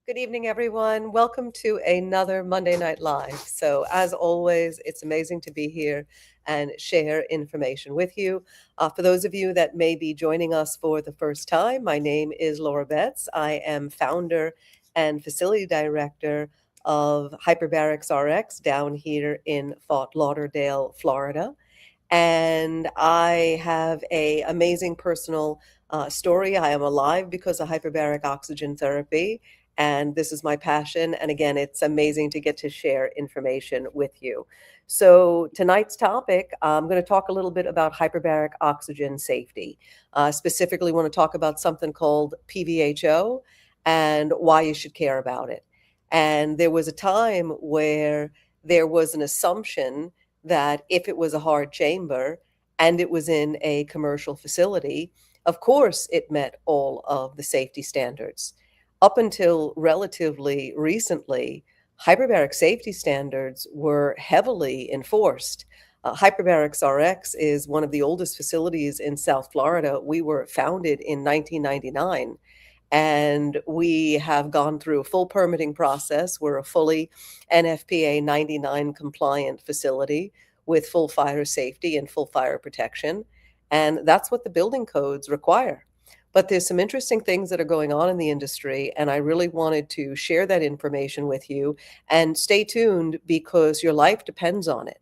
Good evening, everyone. Welcome to another Monday Night Live. So, as always, it's amazing to be here and share information with you. For those of you that may be joining us for the first time, my name is Laura Betts. I am founder and facility director of Hyperbaric RX down here in Fort Lauderdale, Florida. And I have a amazing personal story. I am alive because of hyperbaric oxygen therapy, and this is my passion. And again, it's amazing to get to share information with you. So tonight's topic, I'm going to talk a little bit about hyperbaric oxygen safety. Specifically, want to talk about something called PVHO and why you should care about it. And there was a time where there was an assumption that if it was a hard chamber and it was in a commercial facility, of course it met all of the safety standards. Up until relatively recently, hyperbaric safety standards were heavily enforced. Hyperbarics RX is one of the oldest facilities in South Florida. We were founded in 1999. And we have gone through a full permitting process. We're a fully NFPA 99 compliant facility with full fire safety and full fire protection. And that's what the building codes require. But there's some interesting things that are going on in the industry, and I really wanted to share that information with you. And stay tuned because your life depends on it.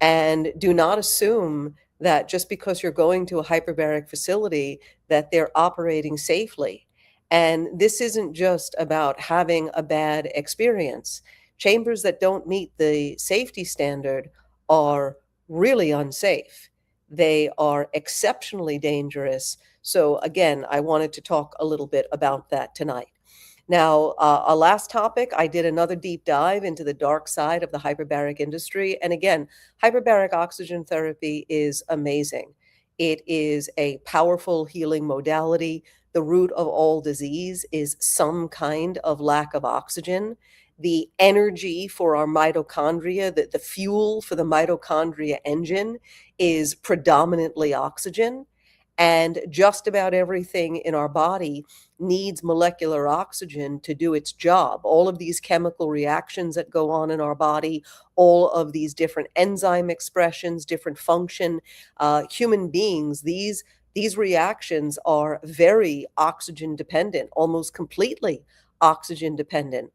And do not assume that just because you're going to a hyperbaric facility that they're operating safely. And this isn't just about having a bad experience. Chambers that don't meet the safety standard are really unsafe. They are exceptionally dangerous. So again, I wanted to talk a little bit about that tonight. Now, a last topic, I did another deep dive into the dark side of the hyperbaric industry. And again, hyperbaric oxygen therapy is amazing. It is a powerful healing modality. The root of all disease is some kind of lack of oxygen. The energy for our mitochondria, the fuel for the mitochondria engine, is predominantly oxygen. And just about everything in our body needs molecular oxygen to do its job. All of these chemical reactions that go on in our body, all of these different enzyme expressions, different function, human beings, these reactions are very oxygen dependent, almost completely oxygen dependent.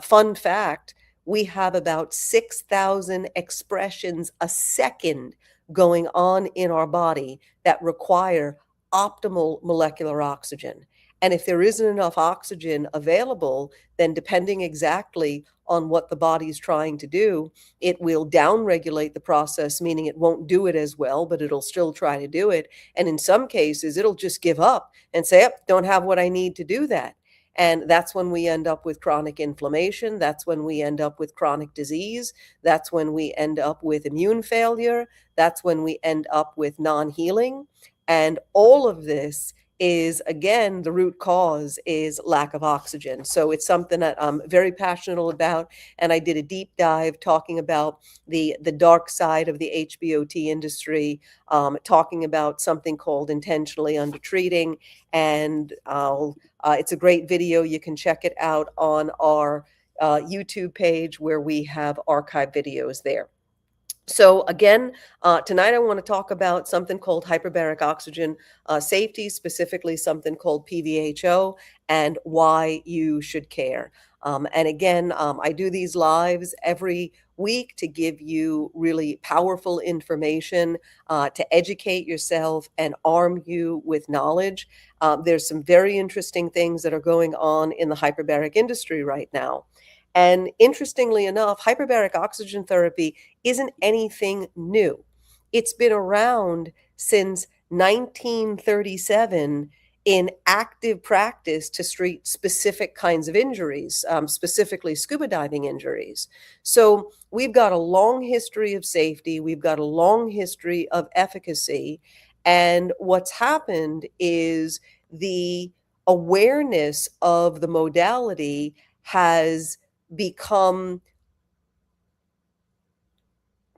Fun fact, we have about 6,000 expressions a second going on in our body that require optimal molecular oxygen. And if there isn't enough oxygen available, then depending exactly on what the body's trying to do, it will downregulate the process, meaning it won't do it as well, but it'll still try to do it. And in some cases, it'll just give up and say, "Yep, don't have what I need to do that." And that's when we end up with chronic inflammation. That's when we end up with chronic disease. That's when we end up with immune failure. That's when we end up with non-healing. And all of this is, again, the root cause is lack of oxygen. So it's something that I'm very passionate about. And I did a deep dive talking about the dark side of the HBOT industry, talking about something called intentionally undertreating. And it's a great video. You can check it out on our YouTube page where we have archive videos there. So again, tonight I want to talk about something called hyperbaric oxygen safety, specifically something called PVHO, and why you should care. And again, I do these lives every week to give you really powerful information, to educate yourself and arm you with knowledge. There's some very interesting things that are going on in the hyperbaric industry right now. And interestingly enough, hyperbaric oxygen therapy isn't anything new. It's been around since 1937 in active practice to treat specific kinds of injuries, specifically scuba diving injuries. So we've got a long history of safety. We've got a long history of efficacy. And what's happened is the awareness of the modality has become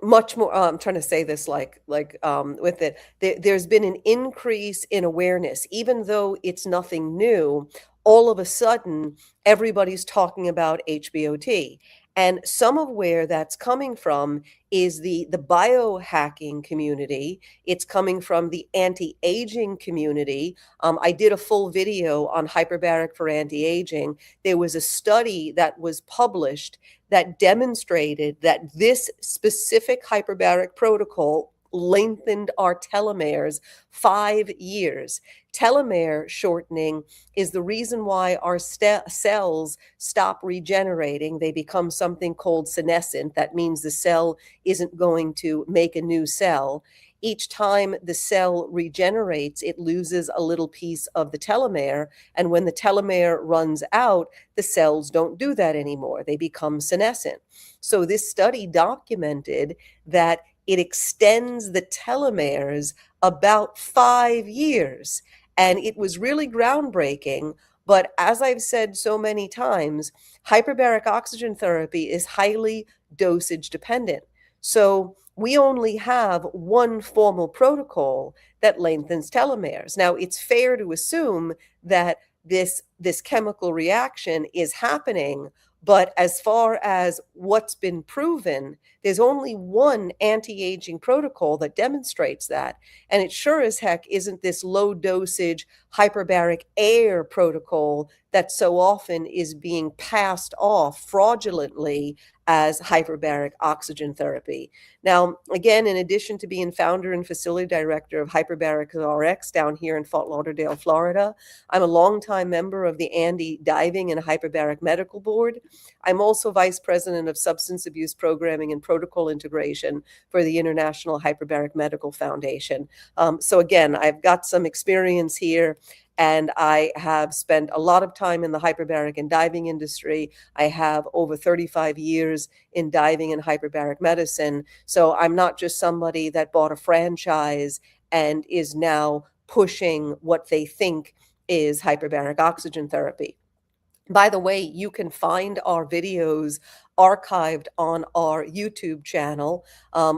much more. I'm trying to say this with it. There's been an increase in awareness, even though it's nothing new. All of a sudden, everybody's talking about HBOT. And some of where that's coming from is the biohacking community. It's coming from the anti-aging community. I did a full video on hyperbaric for anti-aging. There was a study that was published that demonstrated that this specific hyperbaric protocol lengthened our telomeres 5 years. Telomere shortening is the reason why our cells stop regenerating. They become something called senescent. That means the cell isn't going to make a new cell. Each time the cell regenerates, it loses a little piece of the telomere. And when the telomere runs out, the cells don't do that anymore. They become senescent. So this study documented that it extends the telomeres about 5 years. And it was really groundbreaking. But as I've said so many times, hyperbaric oxygen therapy is highly dosage dependent. So we only have one formal protocol that lengthens telomeres. Now, it's fair to assume that this chemical reaction is happening, but as far as what's been proven, there's only one anti-aging protocol that demonstrates that. And it sure as heck isn't this low dosage hyperbaric air protocol that so often is being passed off fraudulently as hyperbaric oxygen therapy. Now, again, in addition to being founder and facility director of Hyperbaric RX down here in Fort Lauderdale, Florida, I'm a longtime member of the Andy Diving and Hyperbaric Medical Board. I'm also vice president of substance abuse programming and protocol integration for the International Hyperbaric Medical Foundation. So again, I've got some experience here, and I have spent a lot of time in the hyperbaric and diving industry. I have over 35 years in diving and hyperbaric medicine. So I'm not just somebody that bought a franchise and is now pushing what they think is hyperbaric oxygen therapy. By the way, you can find our videos archived on our YouTube channel.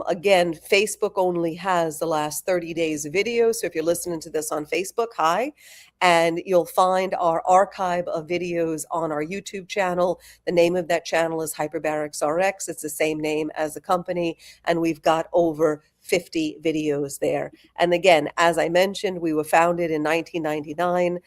Again, Facebook only has the last 30 days of videos. So if you're listening to this on Facebook, hi. And you'll find our archive of videos on our YouTube channel. The name of that channel is Hyperbarics RX. It's the same name as the company. And we've got over 50 videos there. And again, as I mentioned, we were founded in 1999.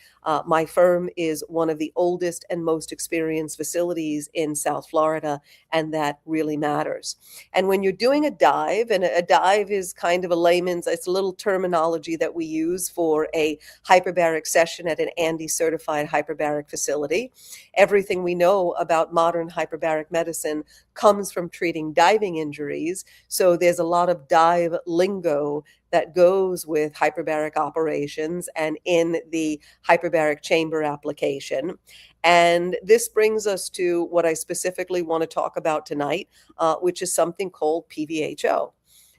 My firm is one of the oldest and most experienced facilities in South Florida, and that really matters. And when you're doing a dive, and a dive is kind of a layman's, it's a little terminology that we use for a hyperbaric session at an Andy certified hyperbaric facility. Everything we know about modern hyperbaric medicine comes from treating diving injuries. So there's a lot of dive lingo that goes with hyperbaric operations and in the hyperbaric chamber application. And this brings us to what I specifically want to talk about tonight, which is something called PVHO.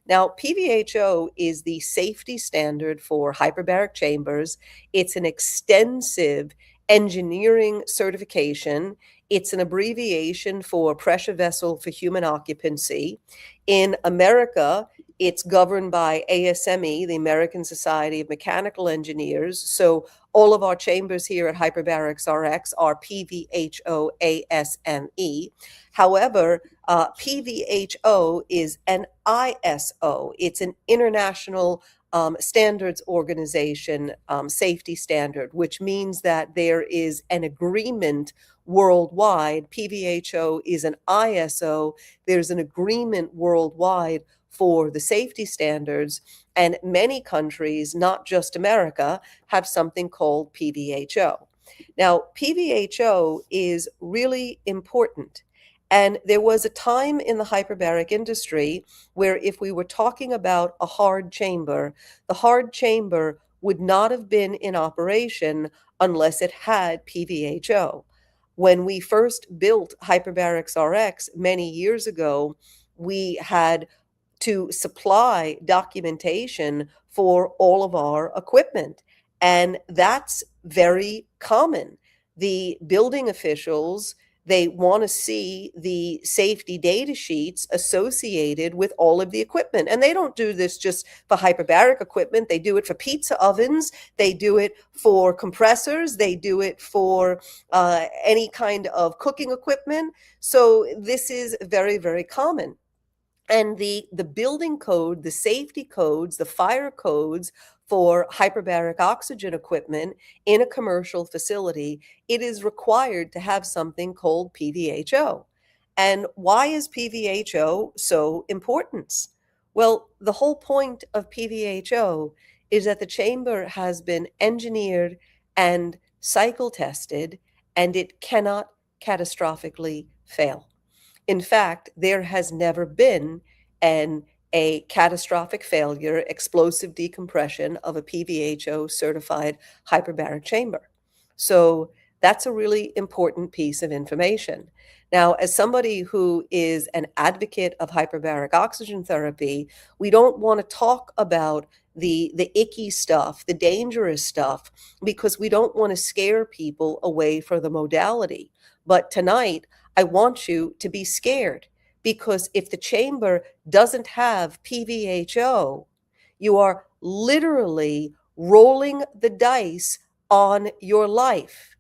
Now, PVHO is the safety standard for hyperbaric chambers. It's an extensive engineering certification. It's an abbreviation for pressure vessel for human occupancy. In America, it's governed by ASME, the American Society of Mechanical Engineers. So all of our chambers here at Hyperbarics RX are PVHO ASME. However, PVHO is an ISO. It's an international standards organization safety standard, which means that there is an agreement worldwide. PVHO is an ISO. There's an agreement worldwide for the safety standards, and many countries, not just America, have something called PVHO. Now, PVHO is really important. And there was a time in the hyperbaric industry where if we were talking about a hard chamber, the hard chamber would not have been in operation unless it had PVHO. When we first built Hyperbarics RX many years ago, we had to supply documentation for all of our equipment. And that's very common. The building officials They want to see the safety data sheets associated with all of the equipment. And they don't do this just for hyperbaric equipment. They do it for pizza ovens. They do it for compressors. They do it for any kind of cooking equipment. So this is very, very common. And the building code, the safety codes, the fire codes for hyperbaric oxygen equipment in a commercial facility, it is required to have something called PVHO. And why is PVHO so important? Well, the whole point of PVHO is that the chamber has been engineered and cycle tested, and it cannot catastrophically fail. In fact, there has never been an a catastrophic failure, explosive decompression of a PVHO certified hyperbaric chamber. So that's a really important piece of information. Now, as somebody who is an advocate of hyperbaric oxygen therapy, we don't want to talk about the icky stuff, the dangerous stuff, because we don't want to scare people away from the modality. But tonight, I want you to be scared, because if the chamber doesn't have PVHO, you are literally rolling the dice on your life.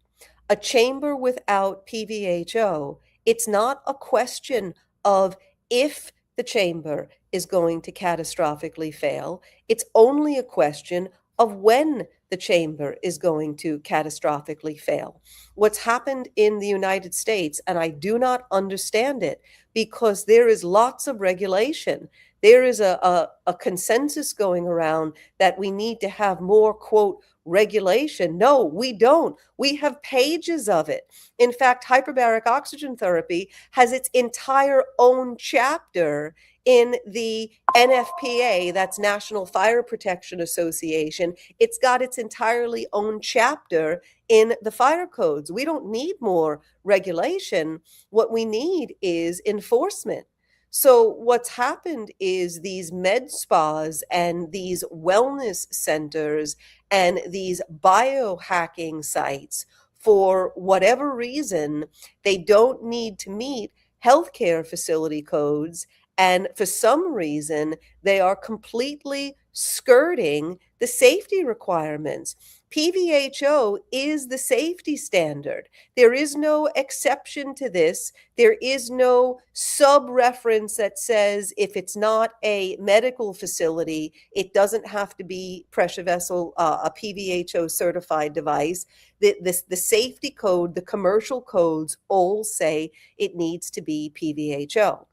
A chamber without PVHO, it's not a question of if the chamber is going to catastrophically fail. It's only a question of when the chamber is going to catastrophically fail. What's happened in the United States, and I do not understand it, because there is lots of regulation. There is a consensus going around that we need to have more, quote, regulation. No, we don't. We have pages of it. In fact, hyperbaric oxygen therapy has its entire own chapter in the NFPA, that's National Fire Protection Association. It's got its entirely own chapter in the fire codes. We don't need more regulation. What we need is enforcement. So what's happened is these med spas and these wellness centers and these biohacking sites, for whatever reason, they don't need to meet healthcare facility codes. And for some reason, they are completely skirting the safety requirements. PVHO is the safety standard. There is no exception to this. There is no sub-reference that says if it's not a medical facility, it doesn't have to be pressure vessel, a PVHO certified device. The safety code, the commercial codes all say it needs to be PVHO.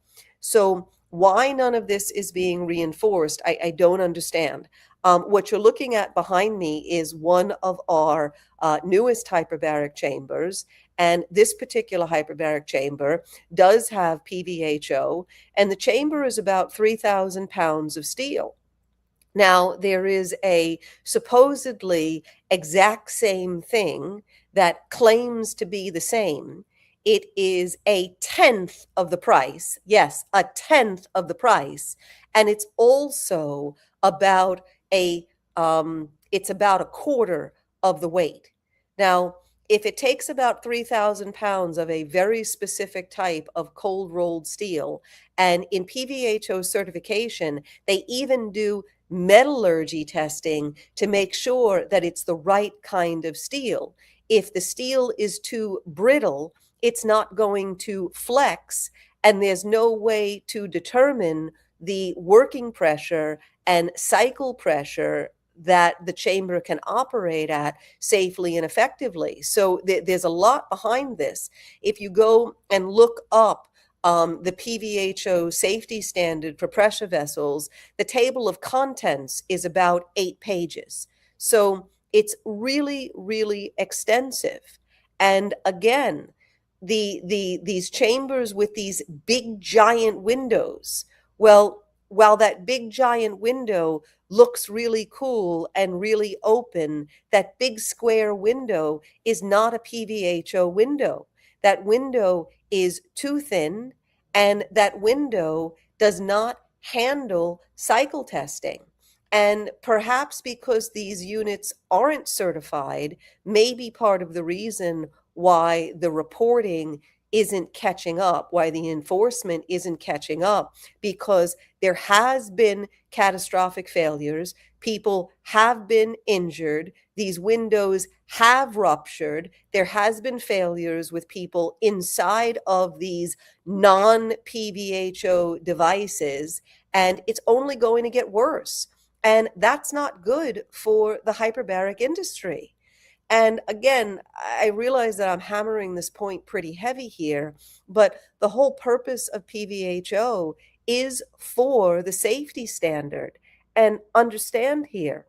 So why none of this is being reinforced, I don't understand. What you're looking at behind me is one of our newest hyperbaric chambers. And this particular hyperbaric chamber does have PVHO, and the chamber is about 3,000 pounds of steel. Now, there is a supposedly exact same thing that claims to be the same. It is a tenth of the price. Yes, a tenth of the price. And it's also about it's about a quarter of the weight. Now, if it takes about 3,000 pounds of a very specific type of cold rolled steel, and in PVHO certification, they even do metallurgy testing to make sure that it's the right kind of steel. If the steel is too brittle, it's not going to flex, and there's no way to determine the working pressure and cycle pressure that the chamber can operate at safely and effectively. So there's a lot behind this. If you go and look up the PVHO safety standard for pressure vessels, the table of contents is about 8 pages. So it's really, really extensive. And again, these chambers with these big giant windows, well, while that big giant window looks really cool and really open, that big square window is not a PVHO window. That window is too thin, and that window does not handle cycle testing. And perhaps because these units aren't certified, may be part of the reason why the reporting isn't catching up, why the enforcement isn't catching up, because there has been catastrophic failures. People have been injured. These windows have ruptured. There has been failures with people inside of these non-PVHO devices, and it's only going to get worse. And that's not good for the hyperbaric industry. And again, I realize that I'm hammering this point pretty heavy here, but the whole purpose of PVHO is for the safety standard. And understand here,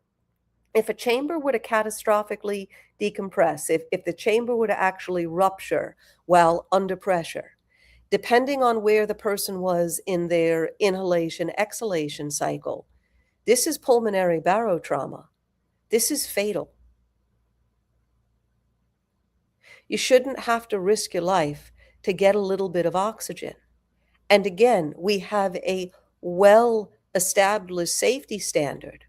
if a chamber were to catastrophically decompress, if the chamber were to actually rupture while under pressure, depending on where the person was in their inhalation exhalation cycle, this is pulmonary barotrauma. This is fatal. You shouldn't have to risk your life to get a little bit of oxygen. And again, we have a well established safety standard.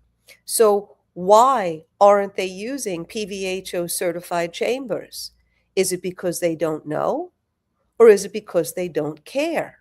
So, why aren't they using PVHO certified chambers? Is it because they don't know? Or is it because they don't care?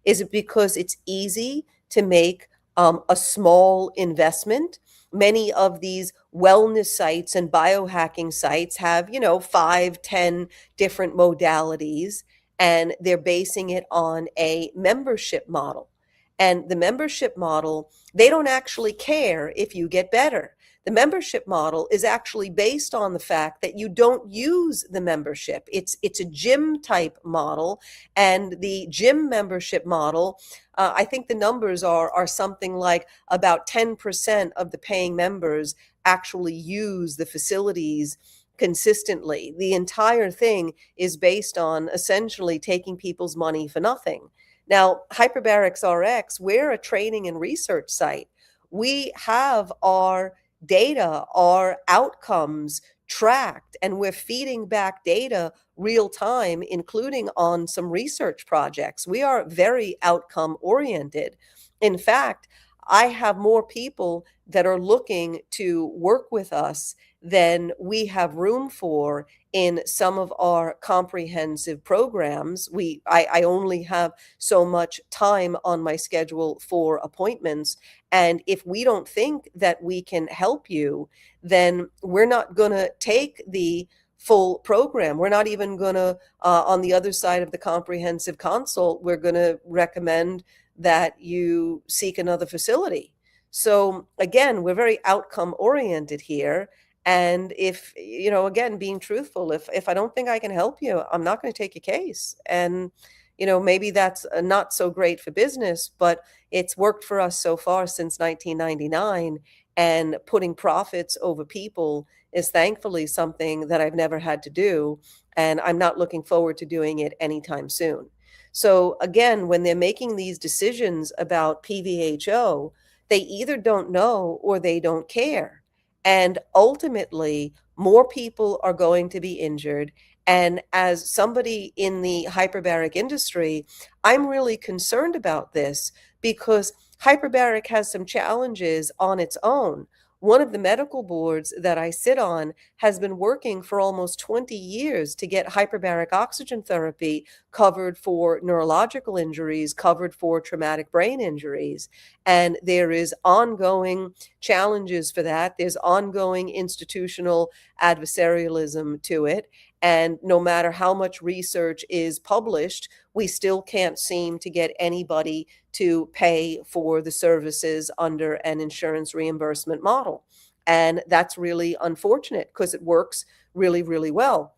Is it because it's easy to make a small investment? Many of these wellness sites and biohacking sites have, 5, 10 different modalities, and they're basing it on a membership model. And the membership model, they don't actually care if you get better. The membership model is actually based on the fact that you don't use the membership. It's a gym type model, and the gym membership model, I think the numbers are something like about 10% of the paying members actually use the facilities consistently. The entire thing is based on essentially taking people's money for nothing. Now, Hyperbarics RX, we're a training and research site. We have our data, our outcomes tracked, and we're feeding back data real time, including on some research projects. We are very outcome oriented. In fact, I have more people that are looking to work with us than we have room for in some of our comprehensive programs. I only have so much time on my schedule for appointments. And if we don't think that we can help you, then we're not going to take the full program. We're not even going to, on the other side of the comprehensive consult, we're going to recommend that you seek another facility. So again, we're very outcome oriented here. And if, again, being truthful, if I don't think I can help you, I'm not going to take your case. And, maybe that's not so great for business, but it's worked for us so far since 1999. And putting profits over people is thankfully something that I've never had to do. And I'm not looking forward to doing it anytime soon. So again, when they're making these decisions about PVHO, they either don't know or they don't care. And ultimately, more people are going to be injured. And as somebody in the hyperbaric industry, I'm really concerned about this because hyperbaric has some challenges on its own. One of the medical boards that I sit on has been working for almost 20 years to get hyperbaric oxygen therapy covered for neurological injuries, covered for traumatic brain injuries. And there is ongoing challenges for that. There's ongoing institutional adversarialism to it. And no matter how much research is published, we still can't seem to get anybody to pay for the services under an insurance reimbursement model. And that's really unfortunate because it works really, really well.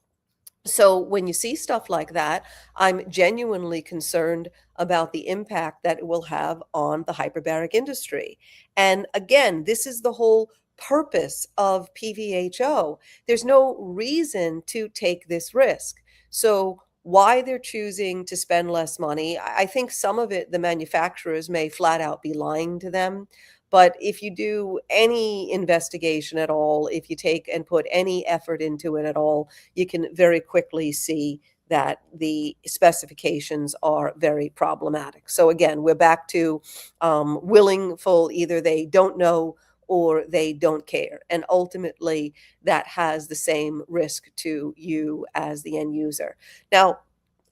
So when you see stuff like that, I'm genuinely concerned about the impact that it will have on the hyperbaric industry. And again, this is the whole purpose of PVHO. There's no reason to take this risk. So why they're choosing to spend less money, I think some of it, the manufacturers may flat out be lying to them. But if you do any investigation at all, if you take and put any effort into it at all, you can very quickly see that the specifications are very problematic. So again, we're back to willingful, either they don't know or they don't care. And ultimately, that has the same risk to you as the end user. Now,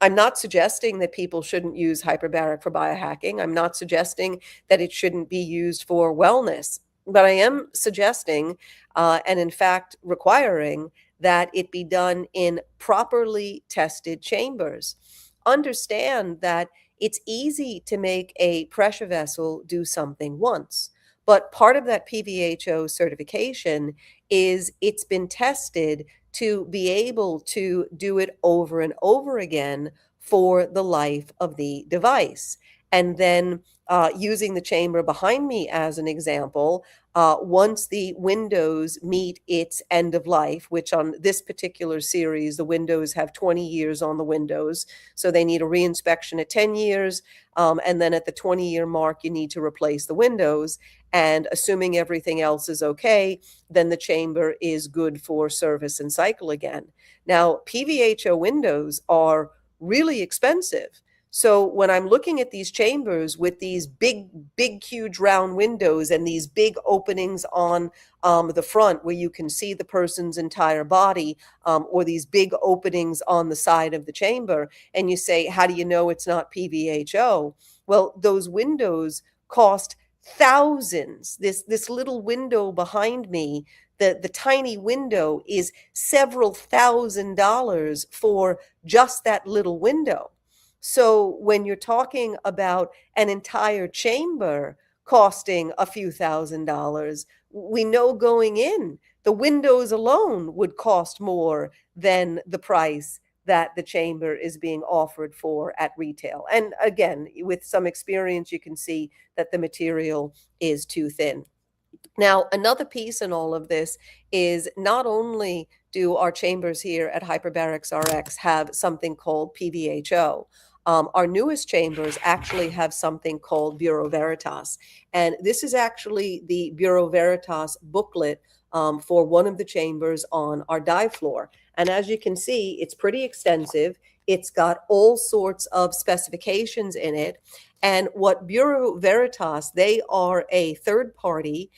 I'm not suggesting that people shouldn't use hyperbaric for biohacking. I'm not suggesting that it shouldn't be used for wellness. But I am suggesting, and in fact requiring, that it be done in properly tested chambers. Understand that it's easy to make a pressure vessel do something once, but part of that PVHO certification is it's been tested to be able to do it over and over again for the life of the device. And then using the chamber behind me as an example, once the windows meet its end of life, which on this particular series, the windows have 20 years on the windows, so they need a reinspection at 10 years, and then at the 20-year mark, you need to replace the windows. And assuming everything else is okay, then the chamber is good for service and cycle again. Now, PVHO windows are really expensive. So when I'm looking at these chambers with these big, huge round windows and these big openings on the front where you can see the person's entire body, or these big openings on the side of the chamber, and you say, how do you know it's not PVHO? Well, those windows cost thousands. This little window behind me, the tiny window, is several $1,000s for just that little window. So when you're talking about an entire chamber costing a few $1,000s, we know going in the windows alone would cost more than the price that the chamber is being offered for at retail. And again, with some experience, you can see that the material is too thin. Now, another piece in all of this is not only do our chambers here at Hyperbarics RX have something called PVHO, our newest chambers actually have something called Bureau Veritas. And this is actually the Bureau Veritas booklet for one of the chambers on our dive floor. And as you can see, it's pretty extensive. It's got all sorts of specifications in it. And what Bureau Veritas, they are a third party.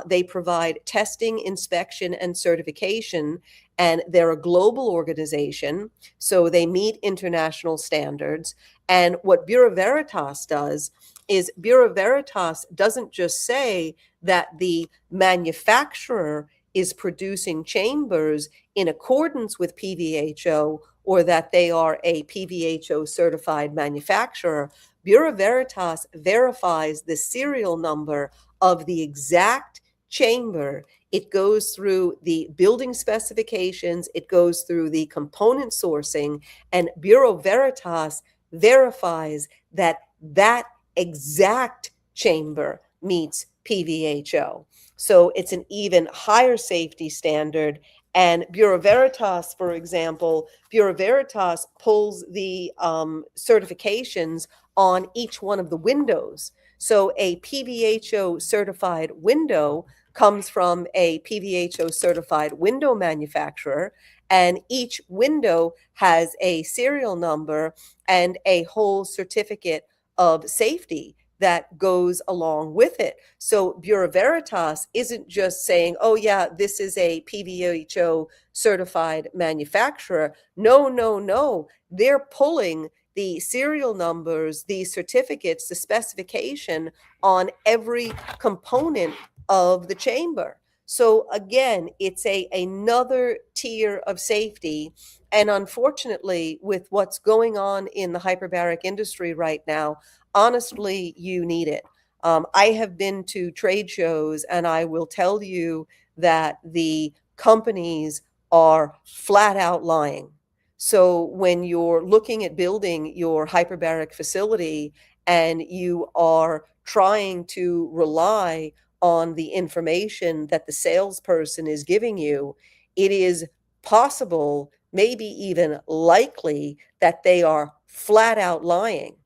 They provide testing, inspection, and certification, and they're a global organization, so they meet international standards. And what Bureau Veritas does is Bureau Veritas doesn't just say that the manufacturer is producing chambers in accordance with PVHO or that they are a PVHO certified manufacturer. Bureau Veritas verifies the serial number of the exact chamber. It goes through the building specifications, it goes through the component sourcing, and Bureau Veritas verifies that that exact chamber meets PVHO. So it's an even higher safety standard. And Bureau Veritas, for example, Bureau Veritas pulls the certifications on each one of the windows. So a PVHO certified window comes from a PVHO certified window manufacturer, and each window has a serial number and a whole certificate of safety that goes along with it. So Bureau Veritas isn't just saying, oh yeah, this is a PVHO certified manufacturer. No, no, no. They're pulling the serial numbers, the certificates, the specification on every component of the chamber. So again, it's another tier of safety. And unfortunately, with what's going on in the hyperbaric industry right now, honestly, you need it. I have been to trade shows, and I will tell you that the companies are flat out lying. So when you're looking at building your hyperbaric facility and you are trying to rely on the information that the salesperson is giving you, it is possible, maybe even likely, that they are flat out lying.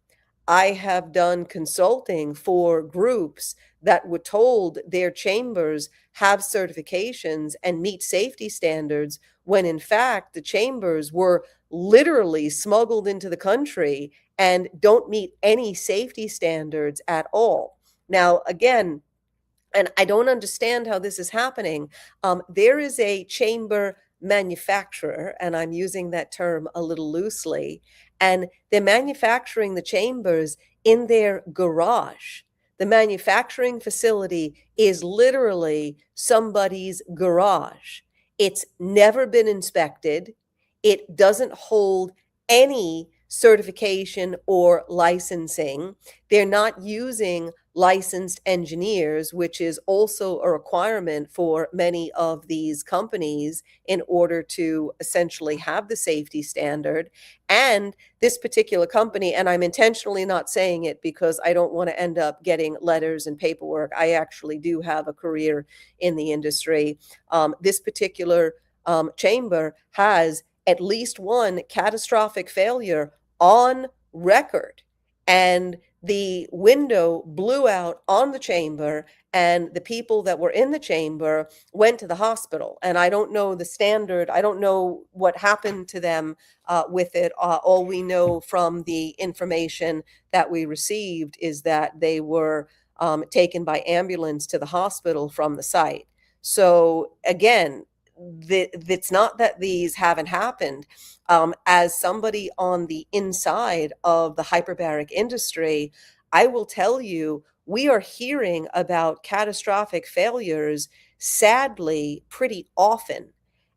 I have done consulting for groups that were told their chambers have certifications and meet safety standards when in fact the chambers were literally smuggled into the country and don't meet any safety standards at all. Now, again, and I don't understand how this is happening. There is a chamber manufacturer, and I'm using that term a little loosely, and they're manufacturing the chambers in their garage. The manufacturing facility is literally somebody's garage. It's never been inspected. It doesn't hold any certification or licensing. They're not using licensed engineers, which is also a requirement for many of these companies in order to essentially have the safety standard. And this particular company, and I'm intentionally not saying it because I don't want to end up getting letters and paperwork. I actually do have a career in the industry. This particular chamber has at least one catastrophic failure on record. And the window blew out on the chamber, and the people that were in the chamber went to the hospital. And I don't know the standard, I don't know what happened to them with it. All we know from the information that we received is that they were taken by ambulance to the hospital from the site. So again, it's not that these haven't happened. As somebody on the inside of the hyperbaric industry, I will tell you, we are hearing about catastrophic failures, sadly, pretty often.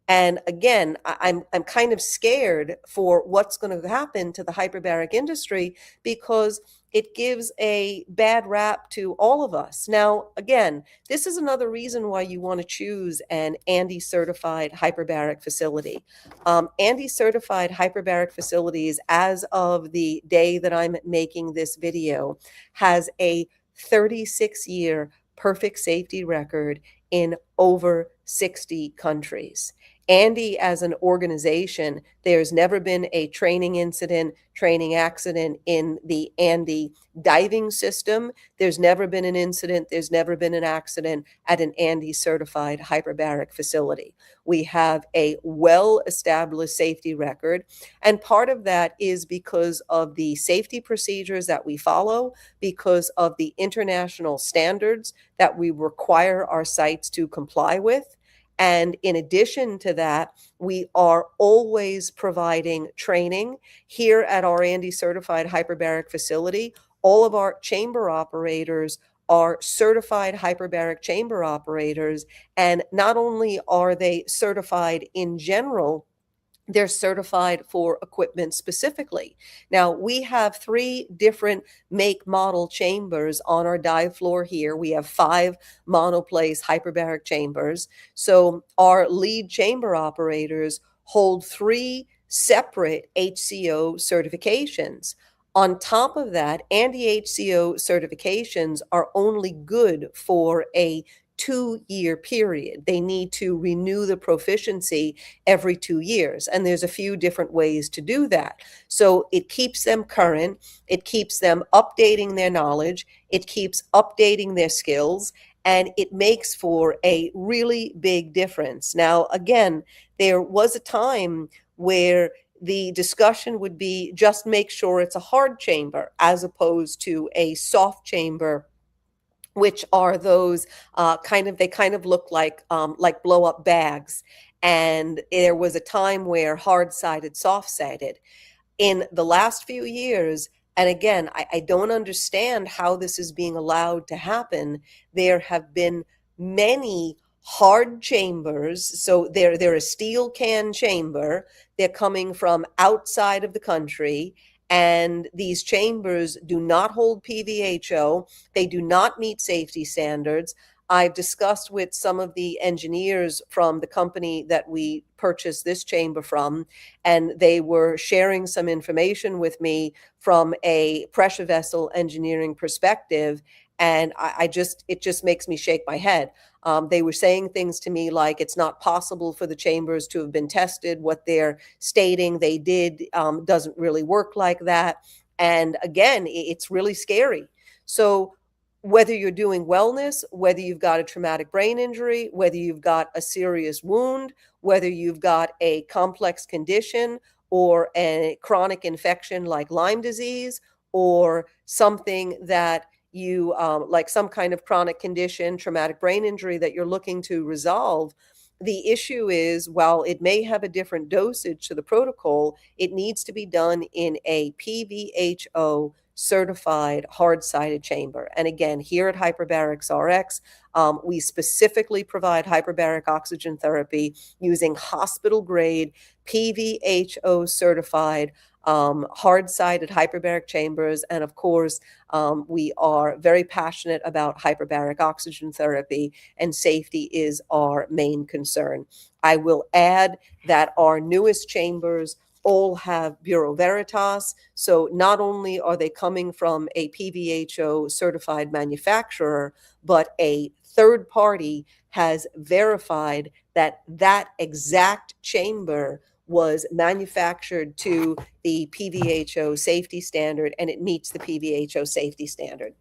And again, I'm kind of scared for what's going to happen to the hyperbaric industry because it gives a bad rap to all of us. Now, again, this is another reason why you want to choose an ANDI certified hyperbaric facility. ANDI certified hyperbaric facilities, as of the day that I'm making this video, has a 36-year perfect safety record in over 60 countries. ANDI as an organization, there's never been a training incident, training accident in the ANDI diving system. There's never been an incident, there's never been an accident at an ANDI certified hyperbaric facility. We have a well-established safety record, and part of that is because of the safety procedures that we follow, because of the international standards that we require our sites to comply with. And in addition to that, we are always providing training here at our ANDI certified hyperbaric facility. All of our chamber operators are certified hyperbaric chamber operators. And not only are they certified in general, they're certified for equipment specifically. Now, we have 3 different make model chambers on our dive floor here. We have 5 monoplace hyperbaric chambers. So our lead chamber operators hold 3 separate HCO certifications. On top of that, anti-HCO certifications are only good for a 2-year period. They need to renew the proficiency every 2 years. And there's a few different ways to do that. So it keeps them current. It keeps them updating their knowledge. It keeps updating their skills. And it makes for a really big difference. Now, again, there was a time where the discussion would be just make sure it's a hard chamber as opposed to a soft chamber, which are those they kind of look like blow up bags. And there was a time where hard sided, soft sided. In the last few years, and again, I don't understand how this is being allowed to happen. There have been many hard chambers. So they're a steel can chamber. They're coming from outside of the country. And these chambers do not hold PVHO. They do not meet safety standards. I've discussed with some of the engineers from the company that we purchased this chamber from, and they were sharing some information with me from a pressure vessel engineering perspective. And it just makes me shake my head. They were saying things to me like it's not possible for the chambers to have been tested. What they're stating they did doesn't really work like that. And again, it's really scary. So whether you're doing wellness, whether you've got a traumatic brain injury, whether you've got a serious wound, whether you've got a complex condition or a chronic infection like Lyme disease, or something that you like some kind of chronic condition, traumatic brain injury that you're looking to resolve, The issue is, while it may have a different dosage to the protocol, it needs to be done in a PVHO certified hard-sided chamber. And again, here at Hyperbarics RX, we specifically provide hyperbaric oxygen therapy using hospital-grade PVHO certified hard-sided hyperbaric chambers. And of course, we are very passionate about hyperbaric oxygen therapy, and safety is our main concern. I will add that our newest chambers all have Bureau Veritas. So not only are they coming from a PVHO certified manufacturer, but a third party has verified that that exact chamber was manufactured to the PVHO safety standard, and it meets the PVHO safety standard.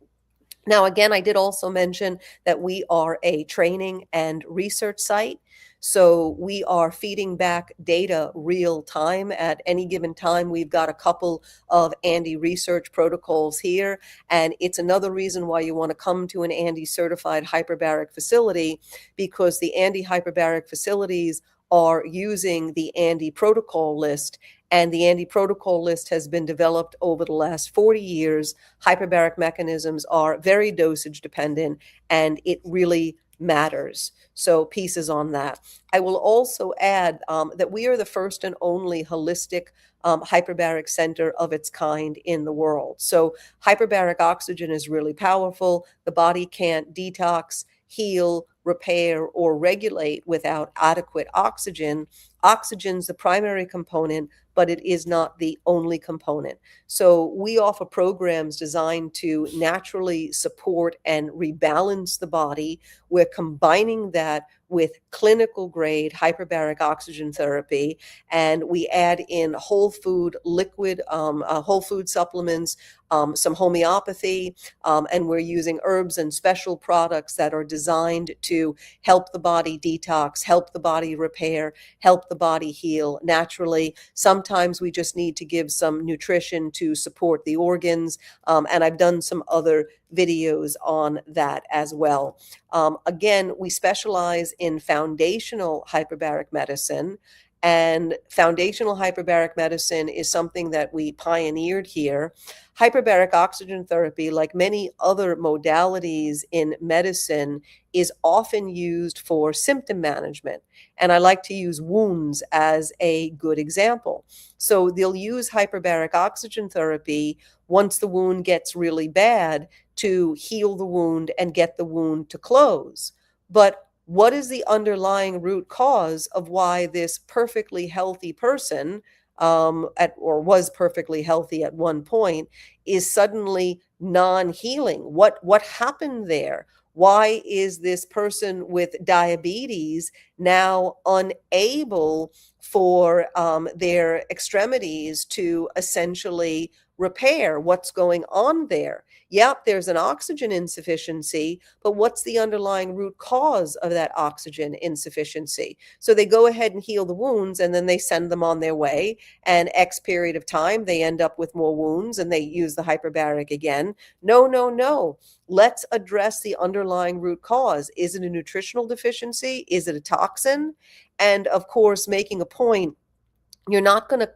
Now, again, I did also mention that we are a training and research site. So we are feeding back data real time. At any given time, we've got a couple of Andy research protocols here. And it's another reason why you want to come to an Andy certified hyperbaric facility, because the Andy hyperbaric facilities are using the Andy protocol list, and the Andy protocol list has been developed over the last 40 years. Hyperbaric mechanisms are very dosage dependent, and it really matters. So pieces on that. I will also add that we are the first and only holistic hyperbaric center of its kind in the world. So hyperbaric oxygen is really powerful. The body can't detox, heal, repair, or regulate without adequate oxygen. Oxygen's the primary component, but it is not the only component. So we offer programs designed to naturally support and rebalance the body. We're combining that with clinical grade hyperbaric oxygen therapy, and we add in whole food liquid, whole food supplements, some homeopathy, and we're using herbs and special products that are designed to help the body detox, help the body repair, help the body heal naturally. Sometimes we just need to give some nutrition to support the organs, and I've done some other videos on that as well. Again, we specialize in foundational hyperbaric medicine, and foundational hyperbaric medicine is something that we pioneered here. Hyperbaric oxygen therapy, like many other modalities in medicine, is often used for symptom management. And I like to use wounds as a good example. So they'll use hyperbaric oxygen therapy once the wound gets really bad to heal the wound and get the wound to close. But what is the underlying root cause of why this perfectly healthy person, or was perfectly healthy at one point, is suddenly non-healing? What happened there? Why is this person with diabetes now unable for their extremities to essentially repair? What's going on there? Yep, there's an oxygen insufficiency, but what's the underlying root cause of that oxygen insufficiency? So they go ahead and heal the wounds, and then they send them on their way, and X period of time, they end up with more wounds, and they use the hyperbaric again. No, no, no. Let's address the underlying root cause. Is it a nutritional deficiency? Is it a toxin? And of course, making a point, you're not going to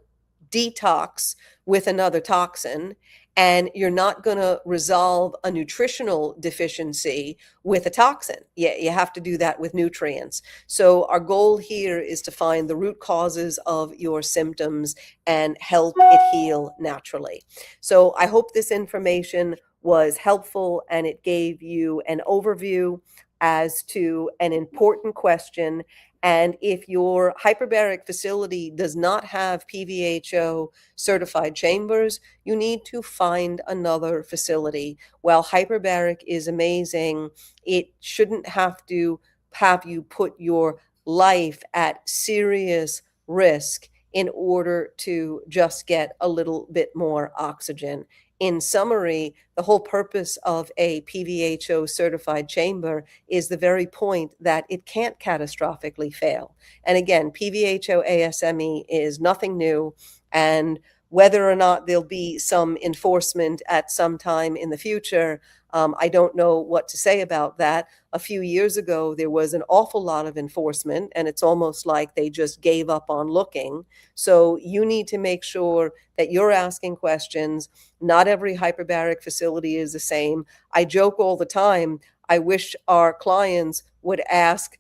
detox with another toxin, and you're not going to resolve a nutritional deficiency with a toxin. Yeah, you have to do that with nutrients. So our goal here is to find the root causes of your symptoms and help it heal naturally. So I hope this information was helpful, and it gave you an overview as to an important question. And if your hyperbaric facility does not have PVHO certified chambers, you need to find another facility. While hyperbaric is amazing, it shouldn't have to have you put your life at serious risk in order to just get a little bit more oxygen. In summary, the whole purpose of a PVHO certified chamber is the very point that it can't catastrophically fail. And again, PVHO ASME is nothing new, and whether or not there'll be some enforcement at some time in the future, I don't know what to say about that. A few years ago, there was an awful lot of enforcement, and it's almost like they just gave up on looking. So you need to make sure that you're asking questions. Not every hyperbaric facility is the same. I joke all the time. I wish our clients would ask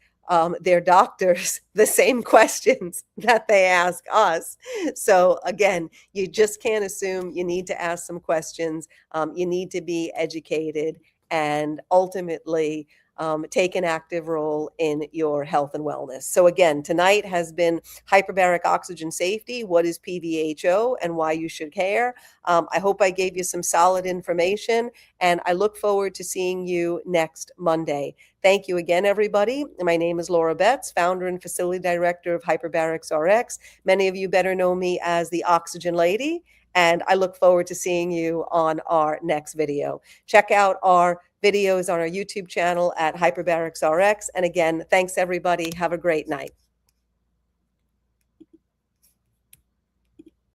their doctors the same questions that they ask us. So again, you just can't assume. You need to ask some questions. You need to be educated and ultimately take an active role in your health and wellness. So again, tonight has been hyperbaric oxygen safety. What is PVHO and why you should care? I hope I gave you some solid information, and I look forward to seeing you next Monday. Thank you again, everybody. My name is Laura Betts, founder and facility director of Hyperbarics RX. Many of you better know me as the Oxygen Lady, and I look forward to seeing you on our next video. Check out our videos on our YouTube channel at Hyperbarics RX. And again, thanks everybody. Have a great night.